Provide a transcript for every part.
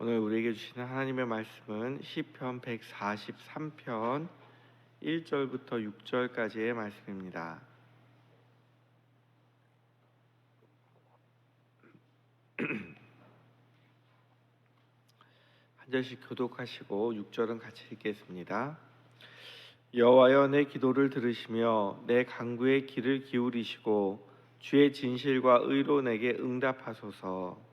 오늘 우리에게 주시는 하나님의 말씀은 시편 143편 1절부터 6절까지의 말씀입니다. 한 절씩 교독하시고 6절은 같이 읽겠습니다. 여호와여, 내 기도를 들으시며 내 간구에 귀를 기울이시고 주의 진실과 의로 내게 응답하소서.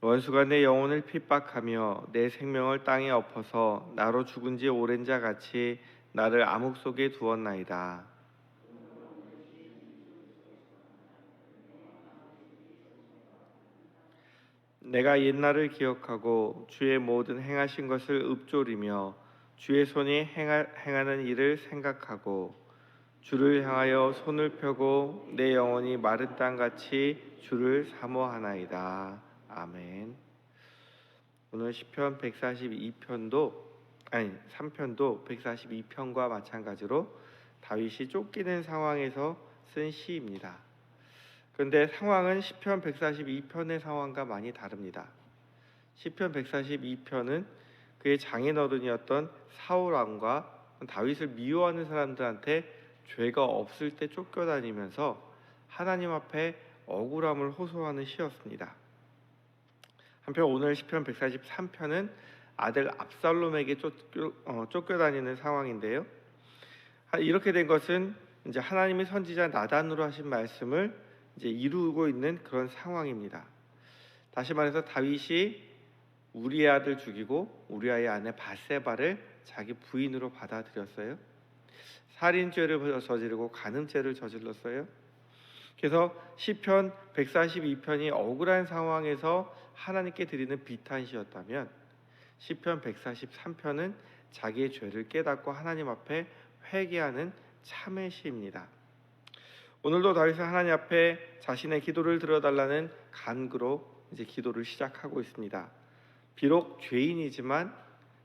원수가 내 영혼을 핍박하며 내 생명을 땅에 엎어서 나로 죽은 지 오랜 자 같이 나를 암흑 속에 두었나이다. 내가 옛날을 기억하고 주의 모든 행하신 것을 읊조리며 주의 손이 행하는 일을 생각하고 주를 향하여 손을 펴고 내 영혼이 마른 땅같이 주를 사모하나이다. 아멘. 오늘 시편 142편도 3편도 142편과 마찬가지로 다윗이 쫓기는 상황에서 쓴 시입니다. 그런데 상황은 시편 142편의 상황과 많이 다릅니다. 시편 142편은 그의 장인어른이었던 사울 왕과 다윗을 미워하는 사람들한테 죄가 없을 때 쫓겨다니면서 하나님 앞에 억울함을 호소하는 시였습니다. 한편 오늘 시편 143편은 아들 압살롬에게 쫓겨다니는 상황인데요. 이렇게 된 것은 이제 하나님의 선지자 나단으로 하신 말씀을 이제 이루고 있는 그런 상황입니다. 다시 말해서 다윗이 우리의 아들 죽이고 우리아의 아내 밧세바를 자기 부인으로 받아들였어요. 살인죄를 저지르고 간음죄를 저질렀어요. 그래서 시편 142편이 억울한 상황에서 하나님께 드리는 비탄시였다면 시편 143편은 자기의 죄를 깨닫고 하나님 앞에 회개하는 참회 시입니다. 오늘도 다윗은 하나님 앞에 자신의 기도를 들어달라는 간구로 이제 기도를 시작하고 있습니다. 비록 죄인이지만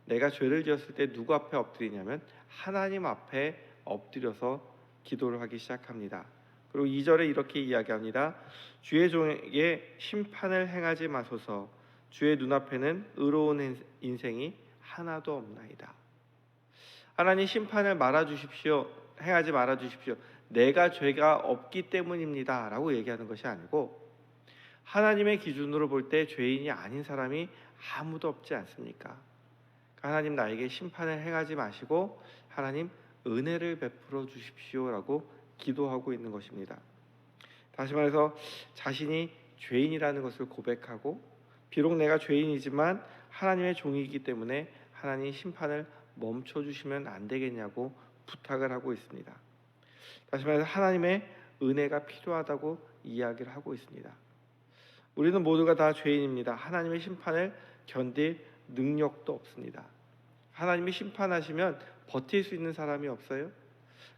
내가 죄를 지었을 때 누구 앞에 엎드리냐면 하나님 앞에 엎드려서 기도를 하기 시작합니다. 그리고 2절에 이렇게 이야기합니다. 주의 종에게 심판을 행하지 마소서. 주의 눈앞에는 의로운 인생이 하나도 없나이다. 하나님 심판을 말아주십시오. 행하지 말아주십시오. 내가 죄가 없기 때문입니다 라고 얘기하는 것이 아니고 하나님의 기준으로 볼 때 죄인이 아닌 사람이 아무도 없지 않습니까? 하나님 나에게 심판을 행하지 마시고 하나님 은혜를 베풀어 주십시오 라고 기도하고 있는 것입니다. 다시 말해서 자신이 죄인이라는 것을 고백하고 비록 내가 죄인이지만 하나님의 종이기 때문에 하나님 심판을 멈춰주시면 안 되겠냐고 부탁을 하고 있습니다. 다시 말해서 하나님의 은혜가 필요하다고 이야기를 하고 있습니다. 우리는 모두가 다 죄인입니다. 하나님의 심판을 견딜 능력도 없습니다. 하나님이 심판하시면 버틸 수 있는 사람이 없어요.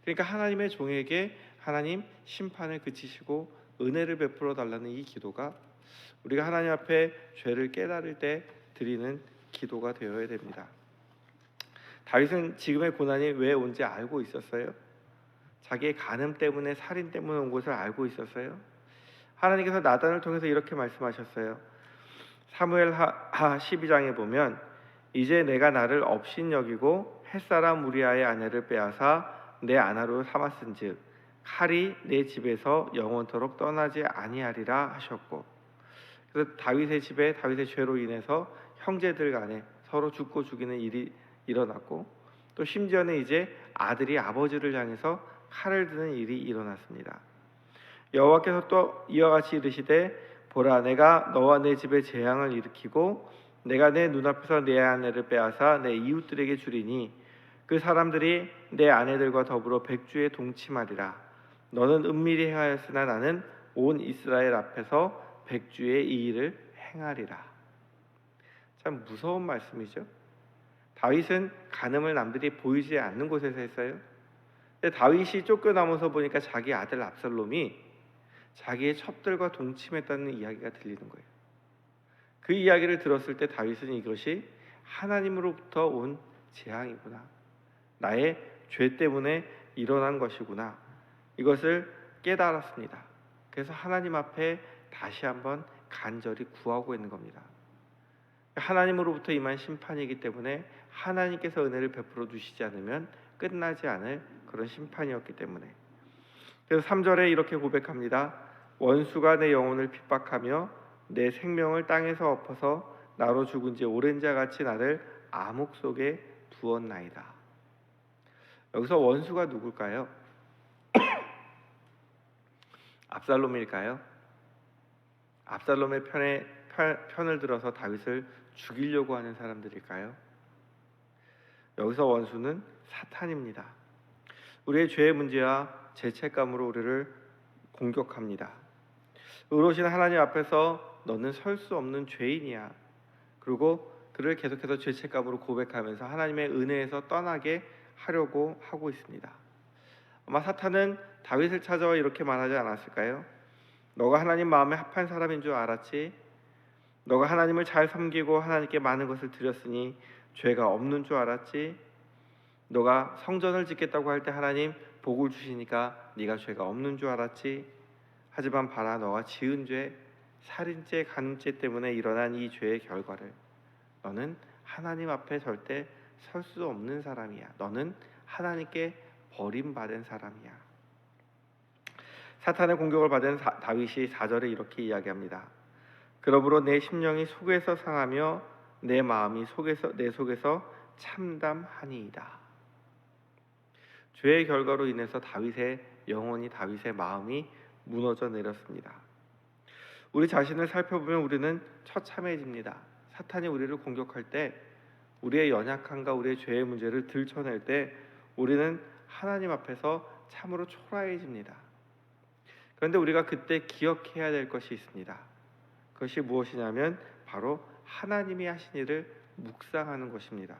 그러니까 하나님의 종에게 하나님 심판을 그치시고 은혜를 베풀어 달라는 이 기도가 우리가 하나님 앞에 죄를 깨달을 때 드리는 기도가 되어야 됩니다. 다윗은 지금의 고난이 왜 온지 알고 있었어요? 자기의 간음 때문에 살인 때문에 온 것을 알고 있었어요. 하나님께서 나단을 통해서 이렇게 말씀하셨어요. 사무엘하 12장에 보면 이제 내가 나를 업신여기고 햇사람 우리아의 아내를 빼앗아 내 아내로 삼았은즉 칼이 내 집에서 영원토록 떠나지 아니하리라 하셨고, 그래서 다윗의 집에 다윗의 죄로 인해서 형제들 간에 서로 죽고 죽이는 일이 일어났고 또 심지어는 이제 아들이 아버지를 향해서 칼을 드는 일이 일어났습니다. 여호와께서 또 이와 같이 이르시되 보라, 내가 너와 내 집에 재앙을 일으키고 내가 내 눈앞에서 내 아내를 빼앗아 내 이웃들에게 주리니 그 사람들이 내 아내들과 더불어 백주에 동침하리라. 너는 은밀히 행하였으나 나는 온 이스라엘 앞에서 백주의 이 일을 행하리라. 참 무서운 말씀이죠. 다윗은 간음을 남들이 보이지 않는 곳에서 했어요. 근데 다윗이 쫓겨나면서 보니까 자기 아들 압살롬이 자기의 첩들과 동침했다는 이야기가 들리는 거예요. 그 이야기를 들었을 때 다윗은 이것이 하나님으로부터 온 재앙이구나, 나의 죄 때문에 일어난 것이구나, 이것을 깨달았습니다. 그래서 하나님 앞에 다시 한번 간절히 구하고 있는 겁니다. 하나님으로부터 임한 심판이기 때문에 하나님께서 은혜를 베풀어 주시지 않으면 끝나지 않을 그런 심판이었기 때문에. 그래서 3절에 이렇게 고백합니다. 원수가 내 영혼을 핍박하며 내 생명을 땅에서 엎어서 나로 죽은 지 오랜 자 같이 나를 암흑 속에 두었나이다. 여기서 원수가 누굴까요? 압살롬일까요? 압살롬의 편을 들어서 다윗을 죽이려고 하는 사람들일까요? 여기서 원수는 사탄입니다. 우리의 죄의 문제와 죄책감으로 우리를 공격합니다. 의로우신 하나님 앞에서 너는 설 수 없는 죄인이야. 그리고 그를 계속해서 죄책감으로 고백하면서 하나님의 은혜에서 떠나게 하려고 하고 있습니다. 아마 사탄은 다윗을 찾아와 이렇게 말하지 않았을까요? 너가 하나님 마음에 합한 사람인 줄 알았지? 너가 하나님을 잘 섬기고 하나님께 많은 것을 드렸으니 죄가 없는 줄 알았지? 너가 성전을 짓겠다고 할 때 하나님 복을 주시니까 네가 죄가 없는 줄 알았지? 하지만 봐라, 너가 지은 죄, 살인죄, 간음죄 때문에 일어난 이 죄의 결과를 너는 하나님 앞에 절대 설 수 없는 사람이야. 너는 하나님께 버림받은 사람이야. 사탄의 공격을 받은 다윗이 4절에 이렇게 이야기합니다. 그러므로 내 심령이 속에서 상하며 내 마음이 내 속에서 참담하니이다. 죄의 결과로 인해서 다윗의 영혼이, 다윗의 마음이 무너져 내렸습니다. 우리 자신을 살펴보면 우리는 처참해집니다. 사탄이 우리를 공격할 때, 우리의 연약함과 우리의 죄의 문제를 들춰낼 때 우리는 하나님 앞에서 참으로 초라해집니다. 그런데 우리가 그때 기억해야 될 것이 있습니다. 그것이 무엇이냐면 바로 하나님이 하신 일을 묵상하는 것입니다.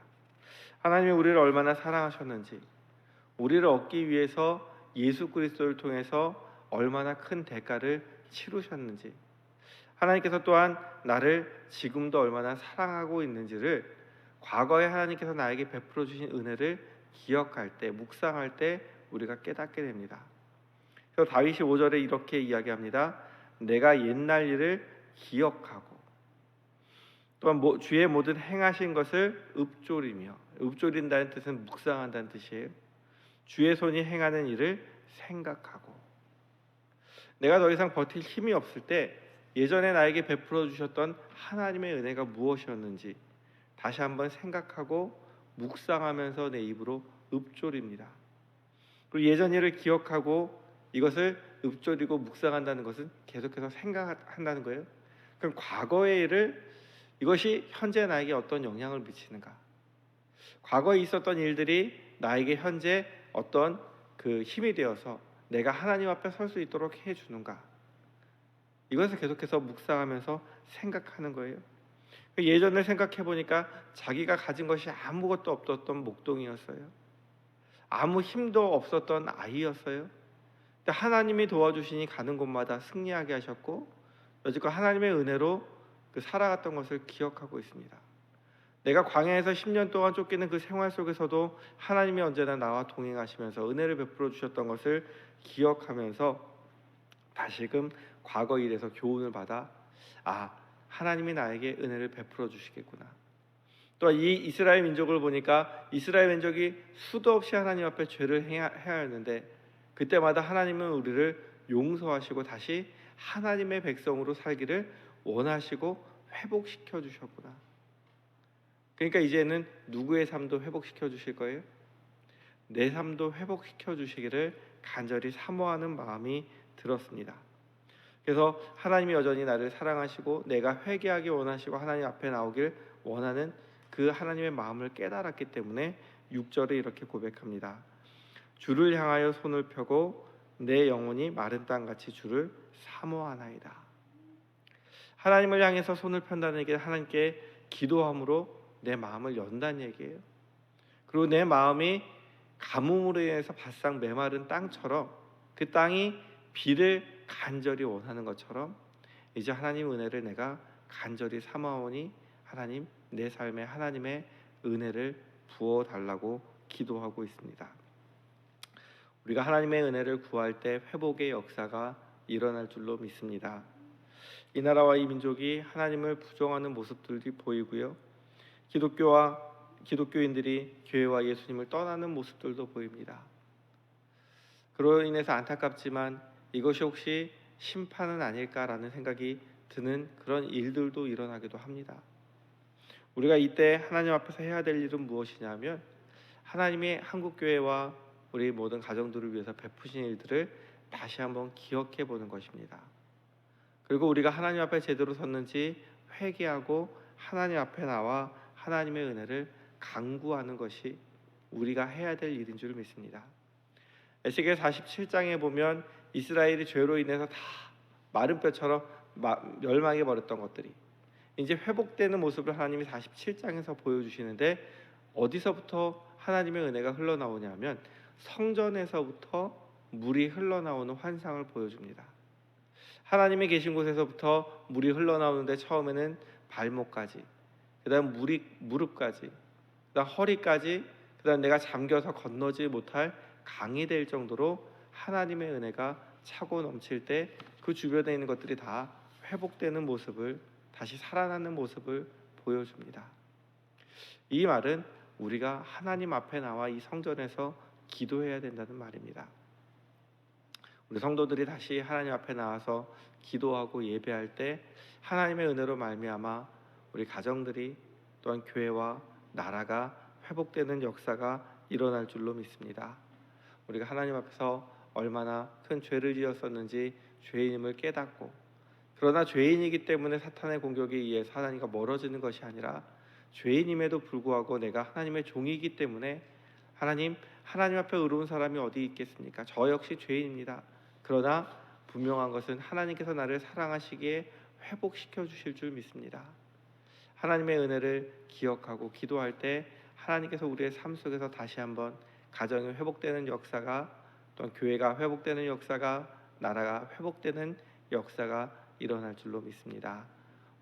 하나님이 우리를 얼마나 사랑하셨는지, 우리를 얻기 위해서 예수 그리스도를 통해서 얼마나 큰 대가를 치르셨는지, 하나님께서 또한 나를 지금도 얼마나 사랑하고 있는지를 과거에 하나님께서 나에게 베풀어 주신 은혜를 기억할 때, 묵상할 때 우리가 깨닫게 됩니다. 그래서 다윗이 5절에 이렇게 이야기합니다. 내가 옛날 일을 기억하고 또한 주의 모든 행하신 것을 읊조리며, 읊조린다는 뜻은 묵상한다는 뜻이에요. 주의 손이 행하는 일을 생각하고, 내가 더 이상 버틸 힘이 없을 때 예전에 나에게 베풀어 주셨던 하나님의 은혜가 무엇이었는지 다시 한번 생각하고 묵상하면서 내 입으로 읊조립니다. 그리고 예전 일을 기억하고 이것을 읊조리고 묵상한다는 것은 계속해서 생각한다는 거예요. 그럼 과거의 일을, 이것이 현재 나에게 어떤 영향을 미치는가? 과거에 있었던 일들이 나에게 현재 어떤 그 힘이 되어서 내가 하나님 앞에 설 수 있도록 해주는가? 이것을 계속해서 묵상하면서 생각하는 거예요. 예전을 생각해 보니까 자기가 가진 것이 아무것도 없었던 목동이었어요. 아무 힘도 없었던 아이였어요. 근데 하나님이 도와주시니 가는 곳마다 승리하게 하셨고, 여지껏 하나님의 은혜로 살아갔던 것을 기억하고 있습니다. 내가 광야에서 10년 동안 쫓기는 그 생활 속에서도 하나님이 언제나 나와 동행하시면서 은혜를 베풀어 주셨던 것을 기억하면서 다시금 과거 일에서 교훈을 받아, 하나님이 나에게 은혜를 베풀어 주시겠구나. 또 이 이스라엘 민족을 보니까 이스라엘 민족이 수도 없이 하나님 앞에 죄를 행하였는데 그때마다 하나님은 우리를 용서하시고 다시 하나님의 백성으로 살기를 원하시고 회복시켜 주셨구나. 그러니까 이제는 누구의 삶도 회복시켜 주실 거예요? 내 삶도 회복시켜 주시기를 간절히 사모하는 마음이 들었습니다. 그래서 하나님이 여전히 나를 사랑하시고 내가 회개하기 원하시고 하나님 앞에 나오길 원하는 그 하나님의 마음을 깨달았기 때문에 6절에 이렇게 고백합니다. 주를 향하여 손을 펴고 내 영혼이 마른 땅같이 주를 사모하나이다. 하나님을 향해서 손을 편다는 게 하나님께 기도함으로 내 마음을 연다는 얘기예요. 그리고 내 마음이 가뭄으로 인해서 바싹 메마른 땅처럼 그 땅이 비를 간절히 원하는 것처럼 이제 하나님 은혜를 내가 간절히 사모하오니 하나님, 내 삶에 하나님의 은혜를 부어달라고 기도하고 있습니다. 우리가 하나님의 은혜를 구할 때 회복의 역사가 일어날 줄로 믿습니다. 이 나라와 이 민족이 하나님을 부정하는 모습들이 보이고요. 기독교인들이 교회와 예수님을 떠나는 모습들도 보입니다. 그로 인해서 안타깝지만 이것이 혹시 심판은 아닐까라는 생각이 드는 그런 일들도 일어나기도 합니다. 우리가 이때 하나님 앞에서 해야 될 일은 무엇이냐면 하나님이 한국교회와 우리 모든 가정들을 위해서 베푸신 일들을 다시 한번 기억해 보는 것입니다. 그리고 우리가 하나님 앞에 제대로 섰는지 회개하고 하나님 앞에 나와 하나님의 은혜를 간구하는 것이 우리가 해야 될 일인 줄 믿습니다. 에스겔 47장에 보면 이스라엘이 죄로 인해서 다 마른 뼈처럼 멸망해 버렸던 것들이 이제 회복되는 모습을 하나님이 47장에서 보여주시는데 어디서부터 하나님의 은혜가 흘러나오냐면 성전에서부터 물이 흘러나오는 환상을 보여줍니다. 하나님이 계신 곳에서부터 물이 흘러나오는데 처음에는 발목까지, 그 다음 무릎까지, 그 다음 허리까지, 그 다음 내가 잠겨서 건너지 못할 강이 될 정도로 하나님의 은혜가 차고 넘칠 때 그 주변에 있는 것들이 다 회복되는 모습을, 다시 살아나는 모습을 보여줍니다. 이 말은 우리가 하나님 앞에 나와 이 성전에서 기도해야 된다는 말입니다. 우리 성도들이 다시 하나님 앞에 나와서 기도하고 예배할 때 하나님의 은혜로 말미암아 우리 가정들이 또한 교회와 나라가 회복되는 역사가 일어날 줄로 믿습니다. 우리가 하나님 앞에서 얼마나 큰 죄를 지었었는지 죄인임을 깨닫고, 그러나 죄인이기 때문에 사탄의 공격에 의해서 하나님과 멀어지는 것이 아니라 죄인임에도 불구하고 내가 하나님의 종이기 때문에 하나님 앞에 의로운 사람이 어디 있겠습니까? 저 역시 죄인입니다. 그러나 분명한 것은 하나님께서 나를 사랑하시기에 회복시켜 주실 줄 믿습니다. 하나님의 은혜를 기억하고 기도할 때 하나님께서 우리의 삶 속에서 다시 한번 가정이 회복되는 역사가, 또한 교회가 회복되는 역사가, 나라가 회복되는 역사가 일어날 줄로 믿습니다.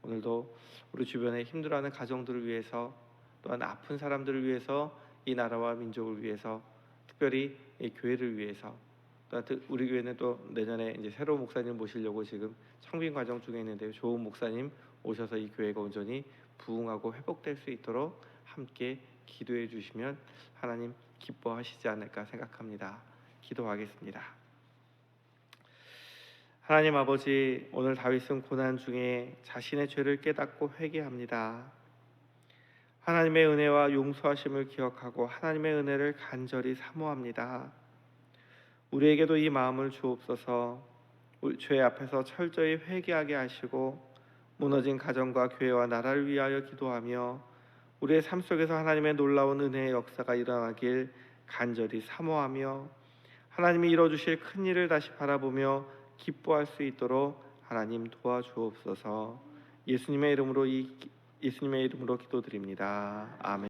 오늘도 우리 주변에 힘들어하는 가정들을 위해서, 또한 아픈 사람들을 위해서, 이 나라와 민족을 위해서, 특별히 이 교회를 위해서, 또한 우리 교회는 또 내년에 이제 새로운 목사님 모시려고 지금 청빙 과정 중에 있는데요. 좋은 목사님 오셔서 이 교회가 온전히 부흥하고 회복될 수 있도록 함께 기도해 주시면 하나님 기뻐하시지 않을까 생각합니다. 기도하겠습니다. 하나님 아버지, 오늘 다윗은 고난 중에 자신의 죄를 깨닫고 회개합니다. 하나님의 은혜와 용서하심을 기억하고 하나님의 은혜를 간절히 사모합니다. 우리에게도 이 마음을 주옵소서. 죄 앞에서 철저히 회개하게 하시고 무너진 가정과 교회와 나라를 위하여 기도하며 우리의 삶 속에서 하나님의 놀라운 은혜의 역사가 일어나길 간절히 사모하며 하나님이 이뤄주실 큰 일을 다시 바라보며 기뻐할 수 있도록 하나님 도와주옵소서. 예수님의 이름으로 기도드립니다. 아멘.